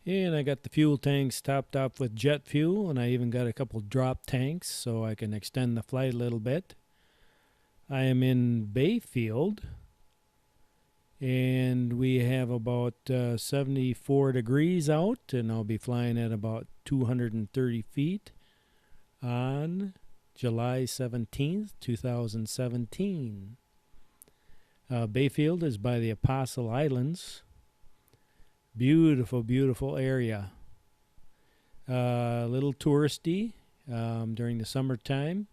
And I got the fuel tanks topped up with jet fuel, and I even got a couple drop tanks so I can extend the flight a little bit. I am in Bayfield, and we have about 74 degrees out, and I'll be flying at about 230 feet on July 17th, 2017. Bayfield is by the Apostle Islands. Beautiful, beautiful area. A little touristy during the summertime.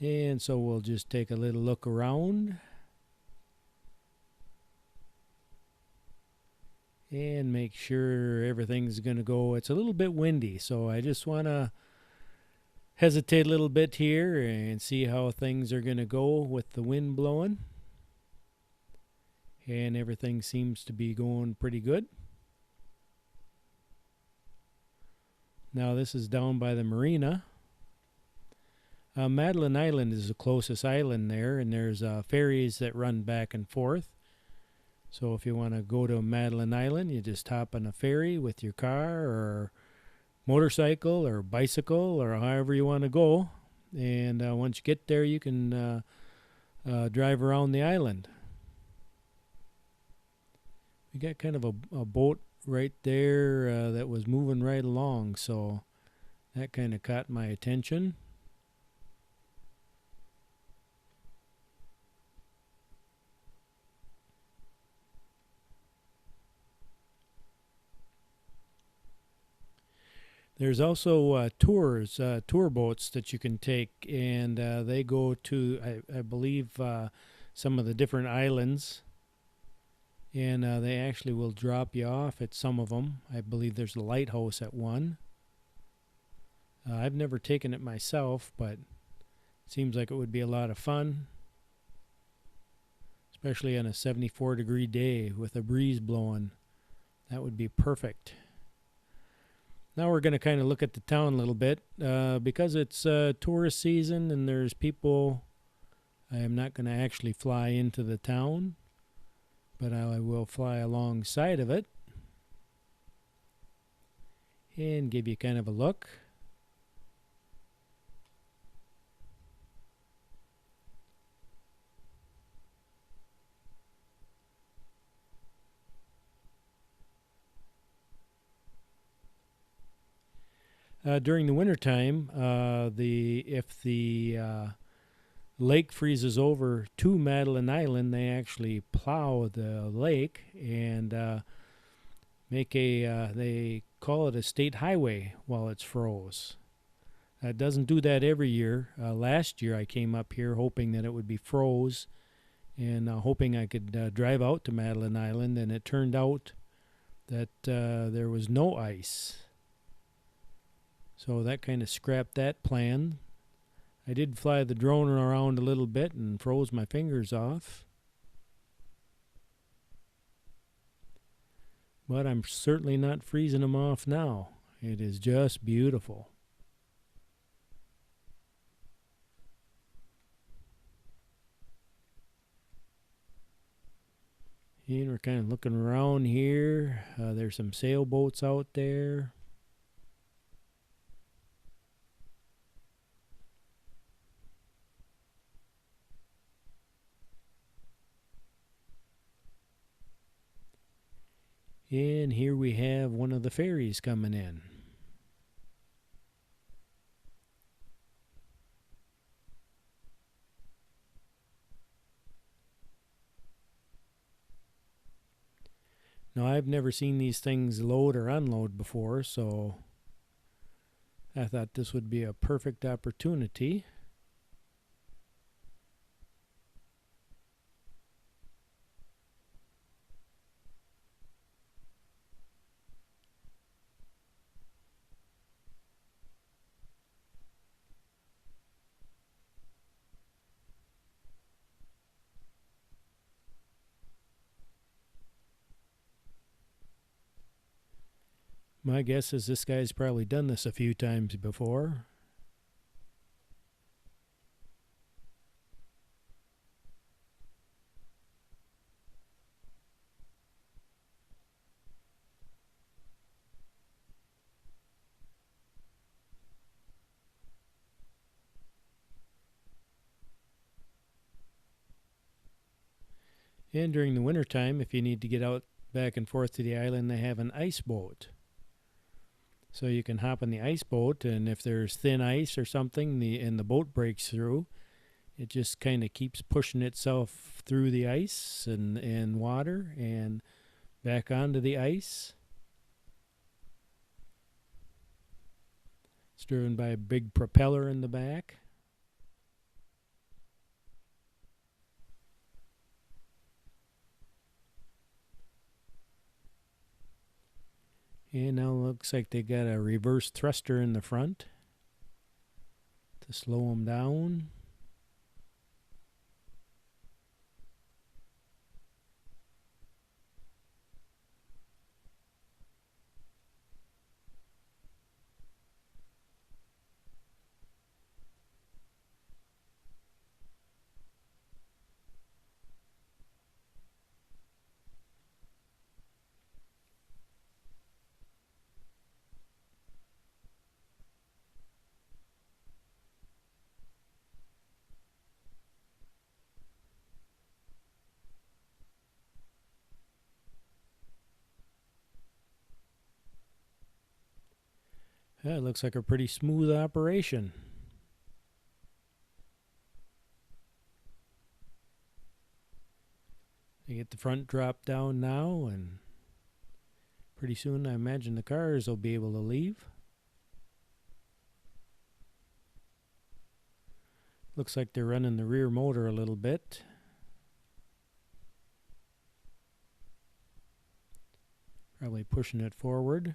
And so we'll just take a little look around and make sure everything's going to go. It's a little bit windy, so I just want to hesitate a little bit here and see how things are going to go with the wind blowing. And everything seems to be going pretty good. Now this is down by the marina. Madeline Island is the closest island there, and there's ferries that run back and forth. So if you want to go to Madeline Island, you just hop on a ferry with your car or motorcycle or bicycle or however you want to go. And once you get there, you can drive around the island. We got kind of a boat right there that was moving right along, so that kind of caught my attention. There's also tour boats that you can take, and they go to, I believe, some of the different islands, and they actually will drop you off at some of them. I believe there's a lighthouse at one. I've never taken it myself, but it seems like it would be a lot of fun, especially on a 74-degree day with a breeze blowing. That would be perfect. Now we're going to kind of look at the town a little bit. Because it's tourist season and there's people, I am not going to actually fly into the town, but I will fly alongside of it and give you kind of a look. During the wintertime, if the lake freezes over to Madeline Island, they actually plow the lake and they call it a state highway while it's froze. It doesn't do that every year. Last year I came up here hoping that it would be froze and hoping I could drive out to Madeline Island, and it turned out that there was no ice. So that kind of scrapped that plan. I did fly the drone around a little bit and froze my fingers off. But I'm certainly not freezing them off now. It is just beautiful. And we're kind of looking around here. There's some sailboats out there. And here we have one of the ferries coming in. Now, I've never seen these things load or unload before, so I thought this would be a perfect opportunity. My guess is this guy's probably done this a few times before. And during the wintertime, if you need to get out back and forth to the island, they have an ice boat. So you can hop in the ice boat, and if there's thin ice or something, and the boat breaks through, it just kind of keeps pushing itself through the ice and water and back onto the ice. It's driven by a big propeller in the back. And now it looks like they got a reverse thruster in the front to slow them down. Yeah, it looks like a pretty smooth operation. They get the front drop down now, and pretty soon I imagine the cars will be able to leave. Looks like they're running the rear motor a little bit. Probably pushing it forward.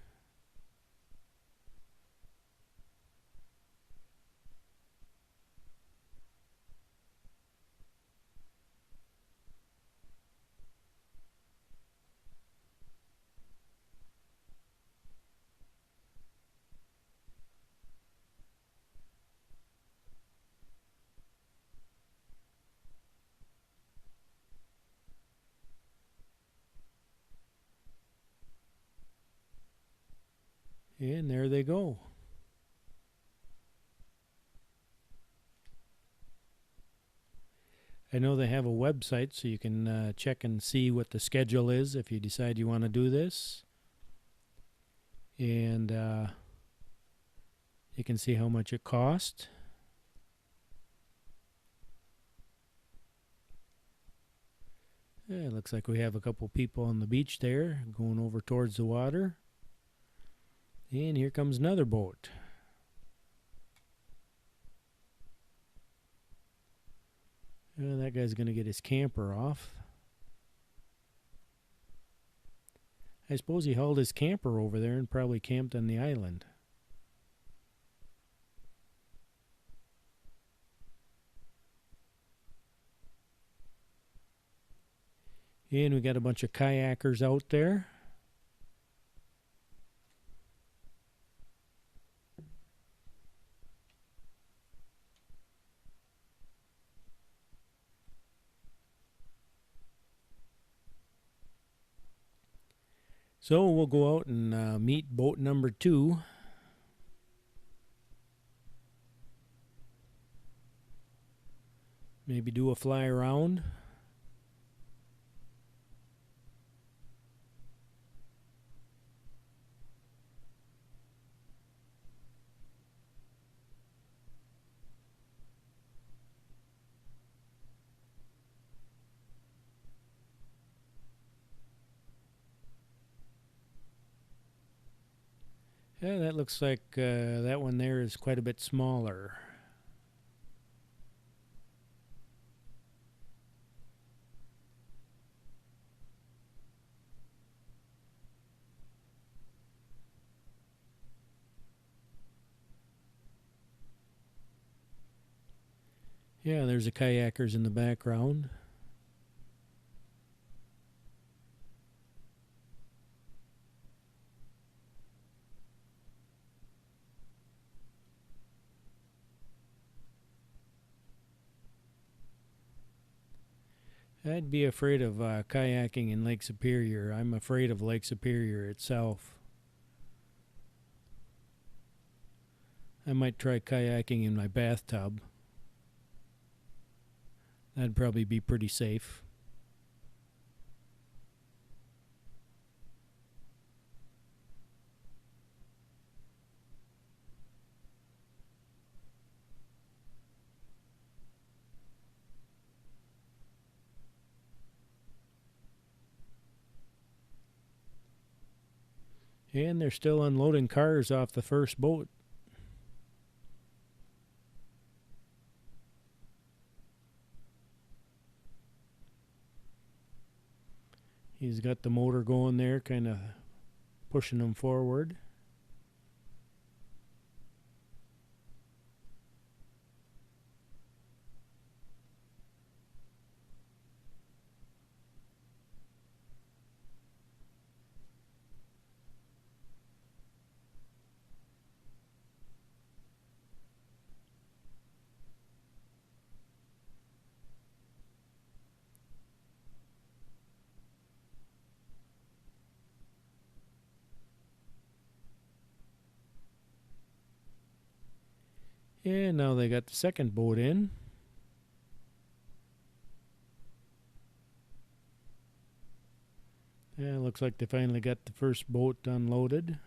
And there they go. I know they have a website, so you can check and see what the schedule is if you decide you want to do this. And you can see how much it cost. Yeah, it looks like we have a couple people on the beach there going over towards the water. And here comes another boat. That guy's going to get his camper off. I suppose he hauled his camper over there and probably camped on the island. And we got a bunch of kayakers out there. So we'll go out and meet boat number 2. Maybe do a fly around. Yeah, that looks like that one there is quite a bit smaller. Yeah, there's the kayakers in the background. I'd be afraid of kayaking in Lake Superior. I'm afraid of Lake Superior itself. I might try kayaking in my bathtub. That'd probably be pretty safe. And they're still unloading cars off the first boat. He's got the motor going there, kind of pushing them forward. And now they got the second boat in. Yeah, looks like they finally got the first boat unloaded.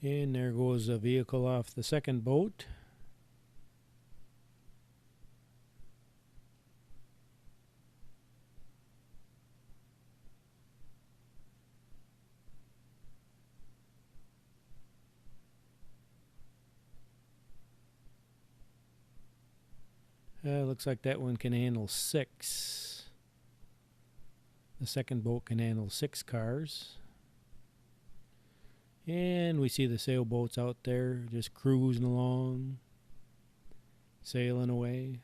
And there goes a vehicle off the second boat. Looks like that one can handle 6. The second boat can handle 6 cars. And we see the sailboats out there just cruising along, sailing away.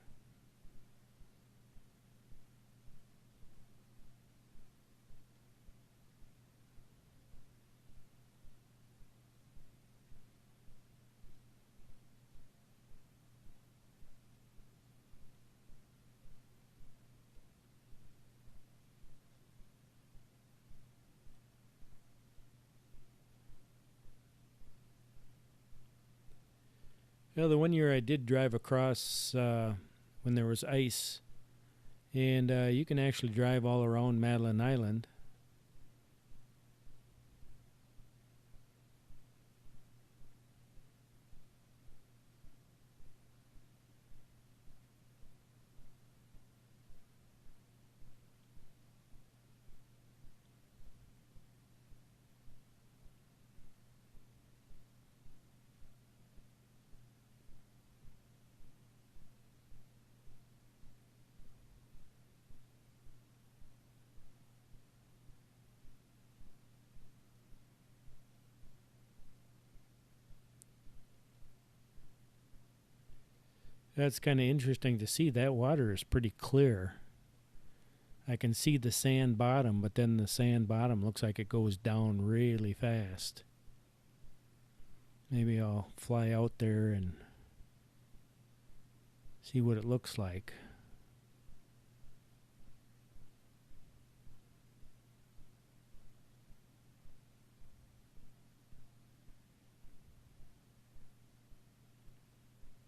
Well, the one year I did drive across when there was ice, and you can actually drive all around Madeline Island. That's kind of interesting to see. That water is pretty clear. I can see the sand bottom, but then the sand bottom looks like it goes down really fast. Maybe I'll fly out there and see what it looks like.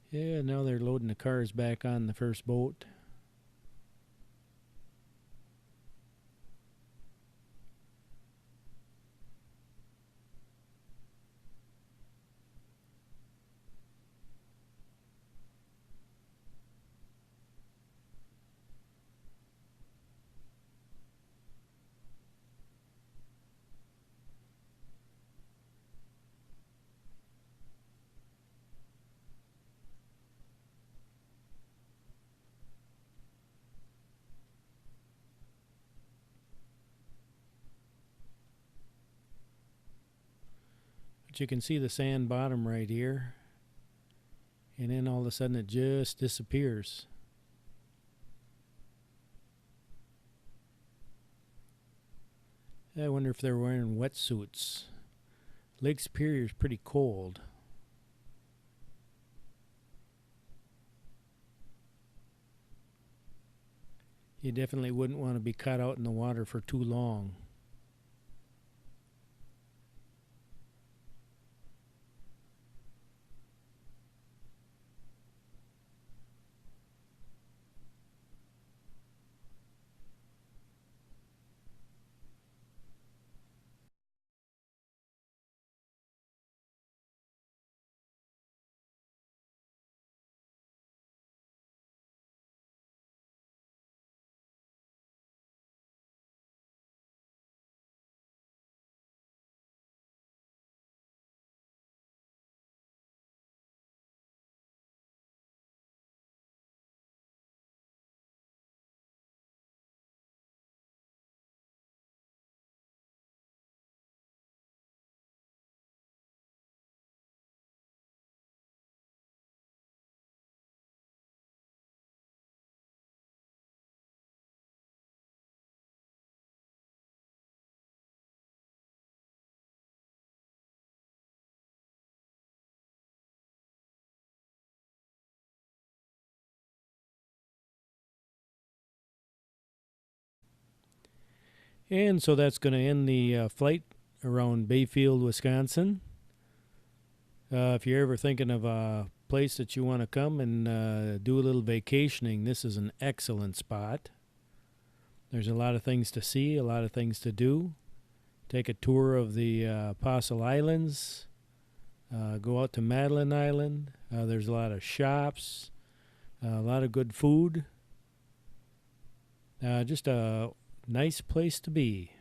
Yeah, now they're loading the cars back on the first boat. But you can see the sand bottom right here. And then all of a sudden it just disappears. I wonder if they're wearing wetsuits. Lake Superior is pretty cold. You definitely wouldn't want to be caught out in the water for too long. And so that's going to end the flight around Bayfield, Wisconsin. If you're ever thinking of a place that you want to come and do a little vacationing, this is an excellent spot. There's a lot of things to see, a lot of things to do. Take a tour of the Apostle Islands. Go out to Madeline Island. There's a lot of shops, a lot of good food. Just a nice place to be.